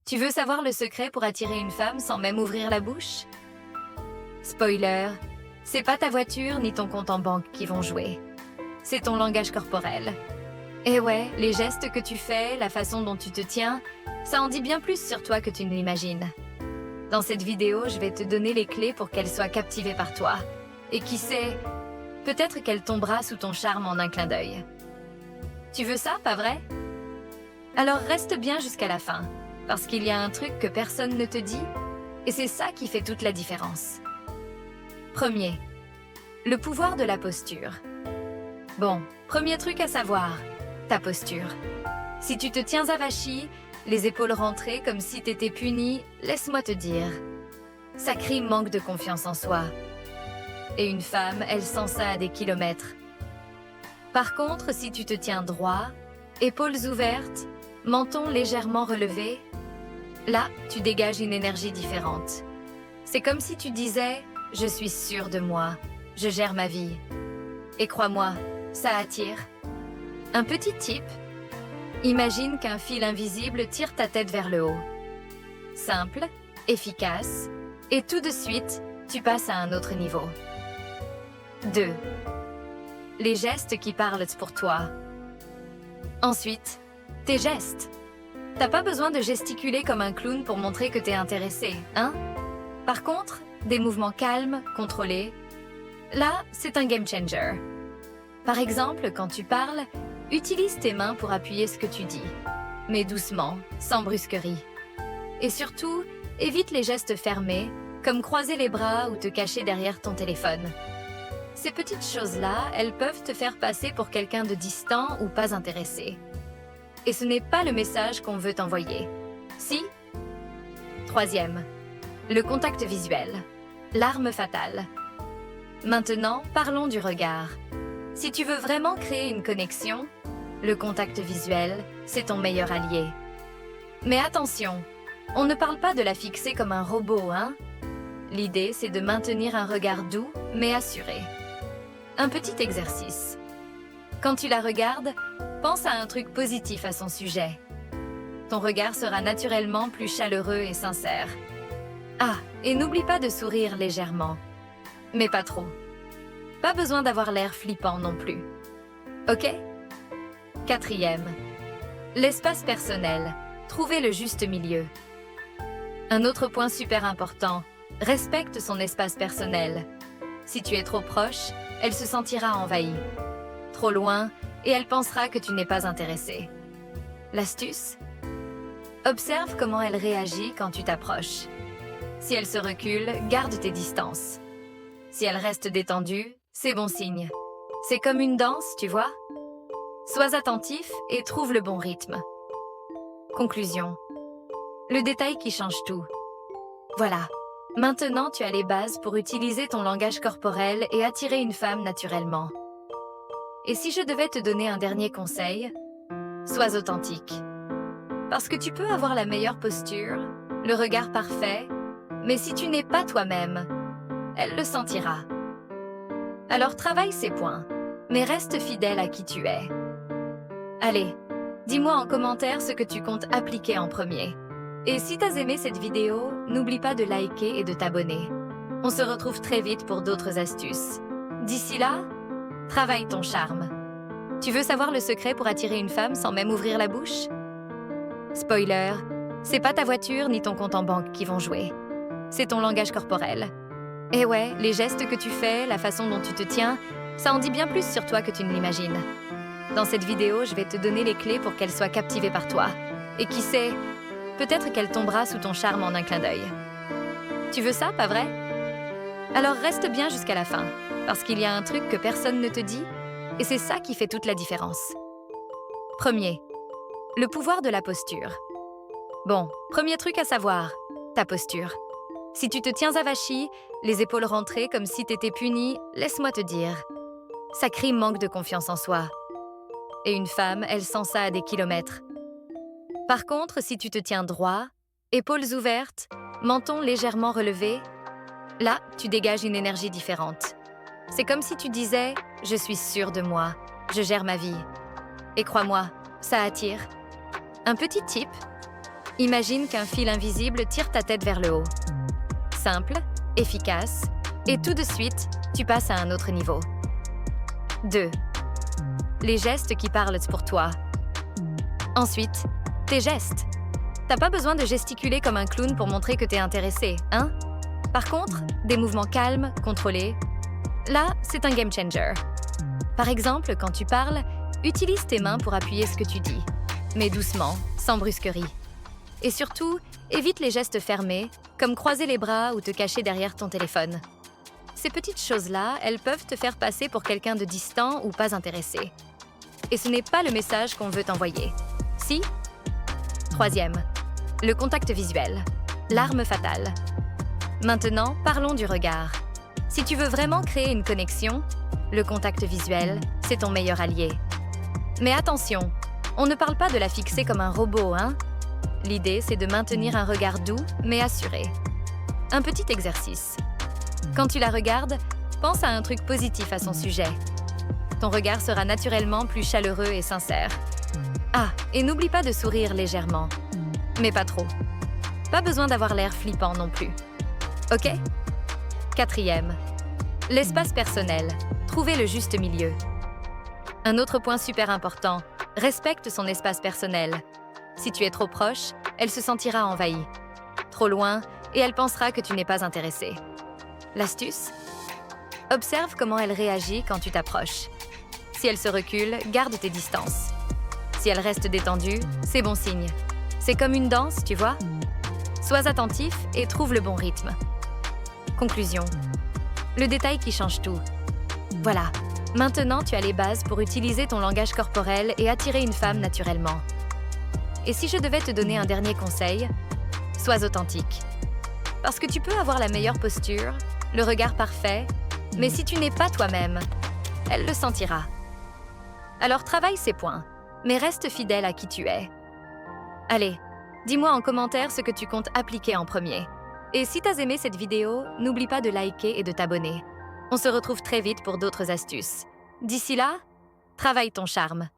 Tu veux savoir le secret pour attirer une femme sans même ouvrir la bouche? Spoiler, c'est pas ta voiture ni ton compte en banque qui vont jouer. C'est ton langage corporel. Et ouais, les gestes que tu fais, la façon dont tu te tiens, ça en dit bien plus sur toi que tu ne l'imagines. Dans cette vidéo, je vais te donner les clés pour qu'elle soit captivée par toi. Et qui sait, peut-être qu'elle tombera sous ton charme en un clin d'œil. Tu veux ça, pas vrai? Alors reste bien jusqu'à la fin, parce qu'il y a un truc que personne ne te dit, et c'est ça qui fait toute la différence. Premier, le pouvoir de la posture. Bon, premier truc à savoir, ta posture. Si tu te tiens avachi, les épaules rentrées comme si t'étais puni, laisse-moi te dire, ça crie manque de confiance en soi. Et une femme, elle sent ça à des kilomètres. Par contre, si tu te tiens droit, épaules ouvertes, menton légèrement relevé, là, tu dégages une énergie différente. C'est comme si tu disais « Je suis sûre de moi, je gère ma vie ». Et crois-moi, ça attire. Un petit tip, imagine qu'un fil invisible tire ta tête vers le haut. Simple, efficace, et tout de suite, tu passes à un autre niveau. 2. Les gestes qui parlent pour toi. Ensuite, tes gestes. T'as pas besoin de gesticuler comme un clown pour montrer que t'es intéressé, hein? Par contre, des mouvements calmes, contrôlés, là, c'est un game changer. Par exemple, quand tu parles, utilise tes mains pour appuyer ce que tu dis, mais doucement, sans brusquerie. Et surtout, évite les gestes fermés, comme croiser les bras ou te cacher derrière ton téléphone. Ces petites choses-là, elles peuvent te faire passer pour quelqu'un de distant ou pas intéressé. Et ce n'est pas le message qu'on veut t'envoyer. Si? Troisième, le contact visuel, l'arme fatale. Maintenant, parlons du regard. Si tu veux vraiment créer une connexion, le contact visuel, c'est ton meilleur allié. Mais attention, on ne parle pas de la fixer comme un robot, hein? L'idée, c'est de maintenir un regard doux, mais assuré. Un petit exercice. Quand tu la regardes, pense à un truc positif à son sujet. Ton regard sera naturellement plus chaleureux et sincère. Ah, et n'oublie pas de sourire légèrement. Mais pas trop. Pas besoin d'avoir l'air flippant non plus. Ok? Quatrième. L'espace personnel. Trouvez le juste milieu. Un autre point super important. Respecte son espace personnel. Si tu es trop proche, elle se sentira envahie. Trop loin, et elle pensera que tu n'es pas intéressé. L'astuce? Observe comment elle réagit quand tu t'approches. Si elle se recule, garde tes distances. Si elle reste détendue, c'est bon signe. C'est comme une danse, tu vois? Sois attentif et trouve le bon rythme. Conclusion. Le détail qui change tout. Voilà. Maintenant, tu as les bases pour utiliser ton langage corporel et attirer une femme naturellement. Et si je devais te donner un dernier conseil, sois authentique. Parce que tu peux avoir la meilleure posture, le regard parfait, mais si tu n'es pas toi-même, elle le sentira. Alors travaille ces points, mais reste fidèle à qui tu es. Allez, dis-moi en commentaire ce que tu comptes appliquer en premier. Et si t'as aimé cette vidéo, n'oublie pas de liker et de t'abonner. On se retrouve très vite pour d'autres astuces. D'ici là, travaille ton charme. Tu veux savoir le secret pour attirer une femme sans même ouvrir la bouche? Spoiler, c'est pas ta voiture ni ton compte en banque qui vont jouer. C'est ton langage corporel. Et ouais, les gestes que tu fais, la façon dont tu te tiens, ça en dit bien plus sur toi que tu ne l'imagines. Dans cette vidéo, je vais te donner les clés pour qu'elle soit captivée par toi. Et qui sait, peut-être qu'elle tombera sous ton charme en un clin d'œil. Tu veux ça, pas vrai? Alors reste bien jusqu'à la fin, parce qu'il y a un truc que personne ne te dit, et c'est ça qui fait toute la différence. Premier, le pouvoir de la posture. Bon, premier truc à savoir, ta posture. Si tu te tiens avachi, les épaules rentrées comme si t'étais puni, laisse-moi te dire, ça crie manque de confiance en soi. Et une femme, elle sent ça à des kilomètres. Par contre, si tu te tiens droit, épaules ouvertes, menton légèrement relevé, là, tu dégages une énergie différente. C'est comme si tu disais « Je suis sûre de moi, je gère ma vie ». Et crois-moi, ça attire. Un petit tip, Imagine qu'un fil invisible tire ta tête vers le haut. Simple, efficace, et tout de suite, tu passes à un autre niveau. 2. Les gestes qui parlent pour toi. Ensuite, tes gestes. T'as pas besoin de gesticuler comme un clown pour montrer que t'es intéressé, hein? Par contre, des mouvements calmes, contrôlés, là, c'est un game changer. Par exemple, quand tu parles, utilise tes mains pour appuyer ce que tu dis, mais doucement, sans brusquerie. Et surtout, évite les gestes fermés, comme croiser les bras ou te cacher derrière ton téléphone. Ces petites choses-là, elles peuvent te faire passer pour quelqu'un de distant ou pas intéressé. Et ce n'est pas le message qu'on veut t'envoyer. Si? 3e, le contact visuel, l'arme fatale. Maintenant, parlons du regard. Si tu veux vraiment créer une connexion, le contact visuel, c'est ton meilleur allié. Mais attention, on ne parle pas de la fixer comme un robot, hein? L'idée, c'est de maintenir un regard doux, mais assuré. Un petit exercice. Quand tu la regardes, pense à un truc positif à son sujet. Ton regard sera naturellement plus chaleureux et sincère. Ah, et n'oublie pas de sourire légèrement. Mais pas trop. Pas besoin d'avoir l'air flippant non plus. Ok? 4e. L'espace personnel. Trouvez le juste milieu. Un autre point super important. Respecte son espace personnel. Si tu es trop proche, elle se sentira envahie. Trop loin, et elle pensera que tu n'es pas intéressé. L'astuce? Observe comment elle réagit quand tu t'approches. Si elle se recule, garde tes distances. Si elle reste détendue, c'est bon signe. C'est comme une danse, tu vois? Sois attentif et trouve le bon rythme. Conclusion. Le détail qui change tout. Voilà, maintenant tu as les bases pour utiliser ton langage corporel et attirer une femme naturellement. Et si je devais te donner un dernier conseil, sois authentique. Parce que tu peux avoir la meilleure posture, le regard parfait, mais si tu n'es pas toi-même, elle le sentira. Alors travaille ces points, mais reste fidèle à qui tu es. Allez, dis-moi en commentaire ce que tu comptes appliquer en premier. Et si t'as aimé cette vidéo, n'oublie pas de liker et de t'abonner. On se retrouve très vite pour d'autres astuces. D'ici là, travaille ton charme.